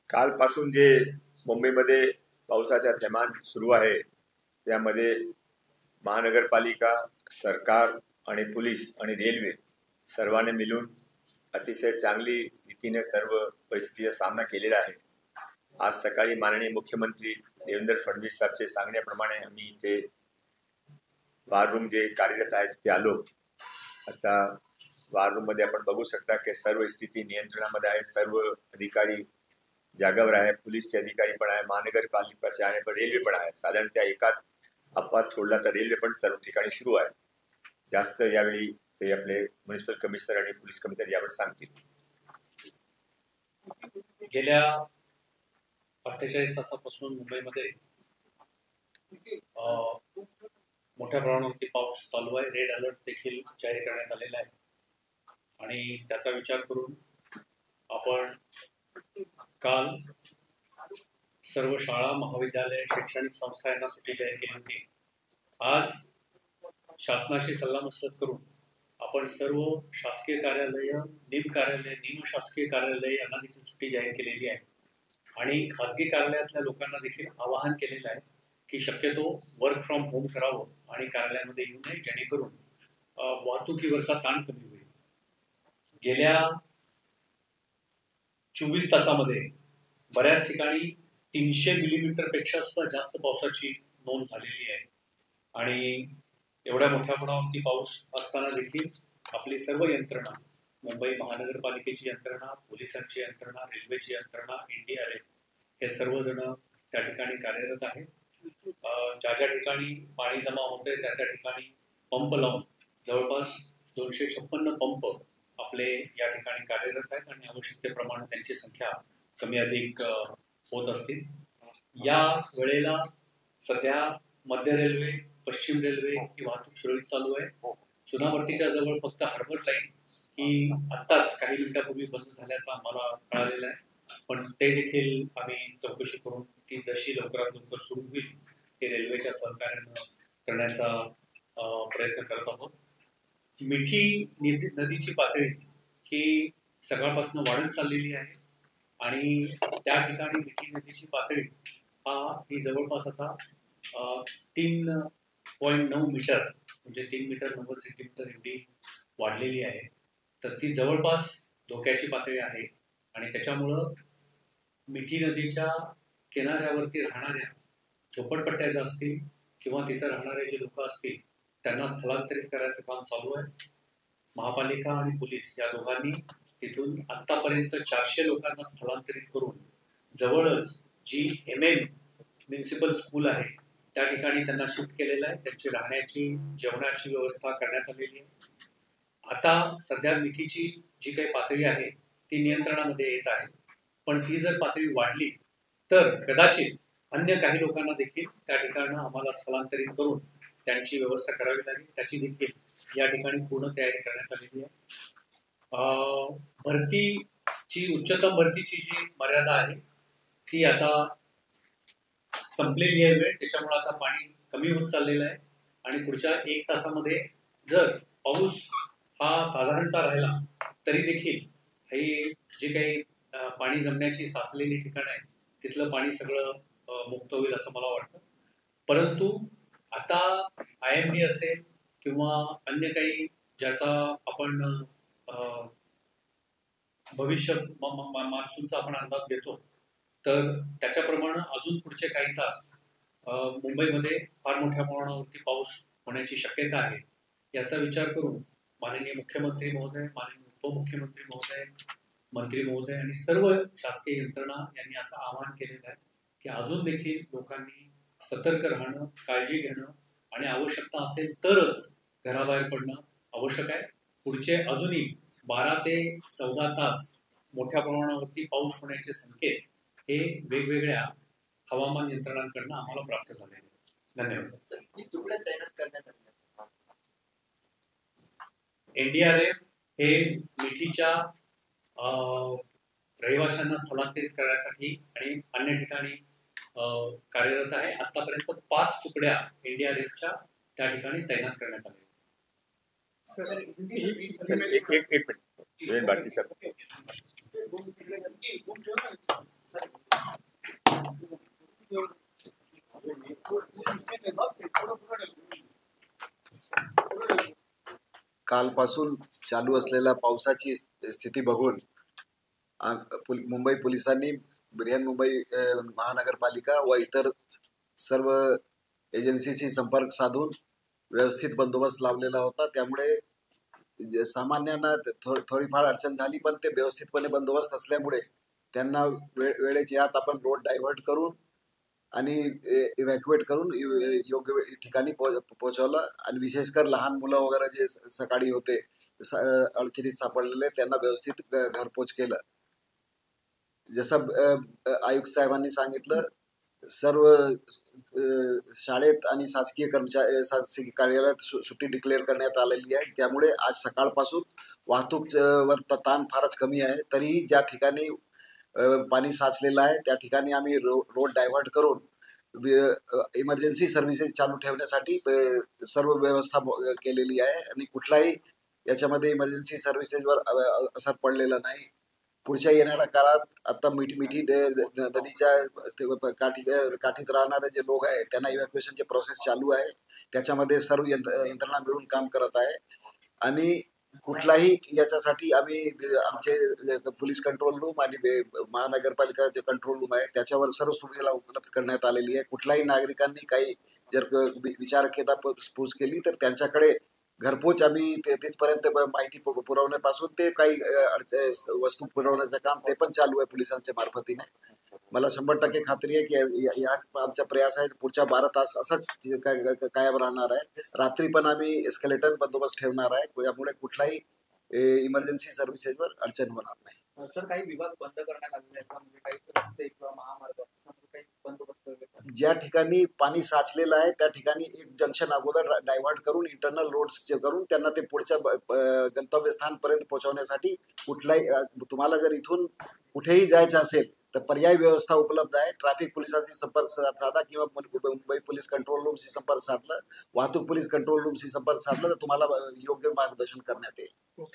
कालपासून जे मुंबईमध्ये पावसाचा थैमान सुरू आहे त्यामध्ये महानगरपालिका, सरकार आणि पोलीस आणि रेल्वे सर्वांनी मिळून अतिशय चांगली रीतीने सर्व परिस्थितीचा सामना केलेला आहे। आज सकाळी माननीय मुख्यमंत्री देवेंद्र फडणवीस साहेबचे सांगण्याप्रमाणे आम्ही इथे वॉर रूम जे कार्यरत आहे तिथे आलो। आता वॉर रूम मध्ये आपण बघू शकता की सर्व स्थिती नियंत्रणामध्ये आहे। सर्व अधिकारी जागावर आहे, पोलीसचे अधिकारी पण आहे, महानगरपालिकाचे आहे, पण रेल्वे पण आहे। साधारण त्या एकाच अपवाद सोडला तर रेल्वे पण सर्व ठिकाणी सुरू आहे। जास्त यावेळी ते आपले म्युनिसिपल कमिशनर आणि पोलीस कमिशनर यावर सांगतील। गेल्या 48 तासापासून मुंबईमध्ये मोठ्या प्रमाणावरती पाऊस चालू आहे। रेड अलर्ट देखील जाहीर करण्यात आलेला आहे आणि त्याचा विचार करून आपण काल सर्व शाळा, महाविद्यालय, शैक्षणिक संस्था यांना सुट्टी जाहीर केली होती। आज शासनाशी सल्लामसलत करून आपण सर्व शासकीय कार्यालय, निमकार्यालय, निमशासकीय कार्यालय यांना देखील सुट्टी जाहीर केलेली आहे आणि खाजगी कार्यालयातल्या लोकांना देखील आवाहन केलेलं आहे की शक्यतो वर्क फ्रॉम होम करावं आणि कार्यालयामध्ये येऊ नये, जेणेकरून वाहतुकीवरचा ताण कमी होईल। गेल्या 24 तासामध्ये बऱ्याच ठिकाणी 300 मिलीमीटर पेक्षा सुद्धा जास्त पावसाची नोंद झालेली आहे आणि एवढ्या मोठ्या प्रमाणावरती पाऊस असताना देखील आपली सर्व यंत्रणा, मुंबई महानगरपालिकेची यंत्रणा, पोलिसांची यंत्रणा, रेल्वेची यंत्रणा, NDRF हे सर्वजण त्या ठिकाणी कार्यरत आहे। ज्या ज्या ठिकाणी पाणी जमा होते त्या त्या ठिकाणी पंप लावून जवळपास 256 पंप आपले या ठिकाणी कार्यरत आहेत आणि आवश्यकतेप्रमाणे त्यांची संख्या कमी अधिक होत असतील। या वेळेला सध्या मध्य रेल्वे, पश्चिम रेल्वे ही वाहतूक सुरळीत चालू आहे। चुनाभट्टीच्या जवळ फक्त हार्बर लाईन ही आत्ताच काही मिनिटांपूर्वी बंद झाल्याचं आम्हाला कळालेलं आहे, पण ते देखील आम्ही चौकशी करून ती जशी लवकरात लवकर सुरू होईल हे रेल्वेच्या सहकार्यानं करण्याचा प्रयत्न करत आहोत। मिठी नदीची पातळी ही सकाळपासून वाढत चाललेली आहे आणि त्या ठिकाणी मिठी नदीची पातळी ही जवळपास आता 3.9 मीटर म्हणजे 3 मीटर 90 सेंटीमीटर एवढी वाढलेली आहे। तर ती जवळपास धोक्याची पातळी आहे आणि त्याच्यामुळं मिठी नदीच्या किनाऱ्यावरती राहणाऱ्या झोपडपट्ट्या ज्या असतील किंवा तिथं राहणारे जे लोक असतील त्यांना स्थलांतरित करायचं काम चालू आहे। महापालिका आणि पोलीस या दोघांनी तिथून आतापर्यंत 400 लोकांना स्थलांतरित करून जवळच जी MM म्युनिसिपल स्कूल आहे त्या ठिकाणी त्यांना शिफ्ट केलेलं आहे। त्यांची राहण्याची, जेवणाची व्यवस्था करण्यात आलेली आहे। आता सध्या मिठीची जी काही पातळी आहे ती नियंत्रणामध्ये येत आहे, पण ती जर पातळी वाढली तर कदाचित अन्य काही लोकांना देखील त्या ठिकाणी आम्हाला स्थलांतरित करून त्यांची व्यवस्था करावी लागेल। त्याची देखील या ठिकाणी पूर्ण तयारी करण्यात आलेली आहे। भरतीची, उच्चतम भरतीची जी मर्यादा आहे ती आता संपलेली आहे वेळ, त्याच्यामुळे आता पाणी कमी होत चाललेलं आहे आणि पुढच्या 1 तासामध्ये जर पाऊस हा साधारणतः राहिला तरी देखील हे जे काही पाणी जमण्याची साचलेली ठिकाण आहे तिथलं पाणी सगळं मुक्त होईल असं मला वाटतं। परंतु आता IMD असेल किंवा अन्य काही ज्याचा आपण भविष्य मान्सूनचा आपण अंदाज घेतो, तर त्याच्याप्रमाणे अजून पुढचे काही तास मुंबईमध्ये फार मोठ्या प्रमाणावरती पाऊस होण्याची शक्यता आहे। याचा विचार करून माननीय मुख्यमंत्री महोदय, माननीय उपमुख्यमंत्री महोदय, मंत्री महोदय आणि सर्व शासकीय यंत्रणा यांनी असं आवाहन केलेलं आहे की अजून देखील लोकांनी सतर्क राहणं, काळजी घेणं आणि आवश्यकता असेल तरच घराबाहेर पडणं आवश्यक आहे। पुढचे अजूनही 12 ते 14 तास मोठ्या प्रमाणावरती पाऊस होण्याचे संकेत हे वेगवेगळ्या हवामान यंत्रणांकडून आम्हाला प्राप्त झालेले आहेत। धन्यवाद। NDRF हे मिठीच्या रहिवाशांना स्थलांतरित करण्यासाठी आणि अन्य ठिकाणी कार्यरत आहे। आतापर्यंत 5 तुकड्या NDRFच्या त्या ठिकाणी तैनात करण्यात आल्या। एक मिनिट बाकी सर कालपासून चालू असलेल्या पावसाची स्थिती बघून मुंबई पोलिसांनी बृहन्मुंबई महानगरपालिका व इतर सर्व एजन्सीशी संपर्क साधून व्यवस्थित बंदोबस्त लावलेला होता. त्यामुळे सामान्यांना थोडीफार अडचण झाली, पण ते व्यवस्थितपणे बंदोबस्त असल्यामुळे त्यांना वेळेच्या आत आपण रोड डायव्हर्ट करून आणि इव्हॅक्युएट करून योग्य ठिकाणी पोहोचवलं. आणि विशेषकर लहान मुलं वगैरे जे सकाळी होते अडचणीत सापडलेले त्यांना व्यवस्थित घरपोच केलं. जसं आयुक्त साहेबांनी सांगितलं, सर्व शाळेत आणि शासकीय कार्यालयात सुट्टी डिक्लेअर करण्यात आलेली आहे. त्यामुळे आज सकाळपासून वाहतूक वर ताण फारच कमी आहे. तरीही ज्या ठिकाणी पाणी साचलेलं आहे त्या ठिकाणी आम्ही रोड डायव्हर्ट करून इमर्जन्सी सर्व्हिसेस चालू ठेवण्यासाठी सर्व व्यवस्था केलेली आहे आणि कुठलाही याच्यामध्ये इमर्जन्सी सर्व्हिसेसवर असर पडलेला नाही. पुढच्या येणाऱ्या काळात आता मिठी नदीच्या काठीत राहणारे जे लोक आहेत त्यांना इव्हॅक्युएशनचे प्रोसेस चालू आहे. त्याच्यामध्ये सर्व यंत्रणा मिळून काम करत आहे आणि कुठलाही याच्यासाठी आम्ही आमचे पोलीस कंट्रोल रूम आणि महानगरपालिका जे कंट्रोल रूम आहे त्याच्यावर सर्व सुविधा उपलब्ध करण्यात आलेली आहे. कुठल्याही नागरिकांनी काही जर विचार केला पूस केली तर त्यांच्याकडे घरपोच आम्ही तिथपर्यंत माहिती पुरवण्यापासून ते काही वस्तू पुरवण्याचं काम ते पण चालू आहे पोलिसांच्या मार्फतीने. मला 100% खात्री आहे की या आमचा प्रयास आहे पुढच्या 12 तास असंच कायम राहणार आहे. रात्री पण आम्ही एस्केलेटर बंदोबस्त ठेवणार आहे. त्यामुळे कुठलाही इमर्जन्सी सर्व्हिसेसवर अडचण होणार नाही. सर, काही विभाग बंद करण्यात आलेले आहेत का? म्हणजे काही रस्ते किंवा महामार्ग काही बंदोबस्त वगैरे? ज्या ठिकाणी पाणी साचलेलं आहे त्या ठिकाणी एक जंक्शन अगोदर डायव्हर्ट करून इंटरनल रोड्स करून त्यांना ते पुढच्या गंतव्यस्थानपर्यंत पोहोचवण्यासाठी कुठलाही तुम्हाला जर इथून कुठेही जायचं असेल तर पर्यायी व्यवस्था उपलब्ध आहे. ट्रॅफिक पोलिसांशी संपर्क साधा किंवा मुंबई पोलीस कंट्रोल रूमशी संपर्क साधला, वाहतूक पोलीस कंट्रोल रूमशी संपर्क साधला तर तुम्हाला योग्य मार्गदर्शन करण्यात येईल.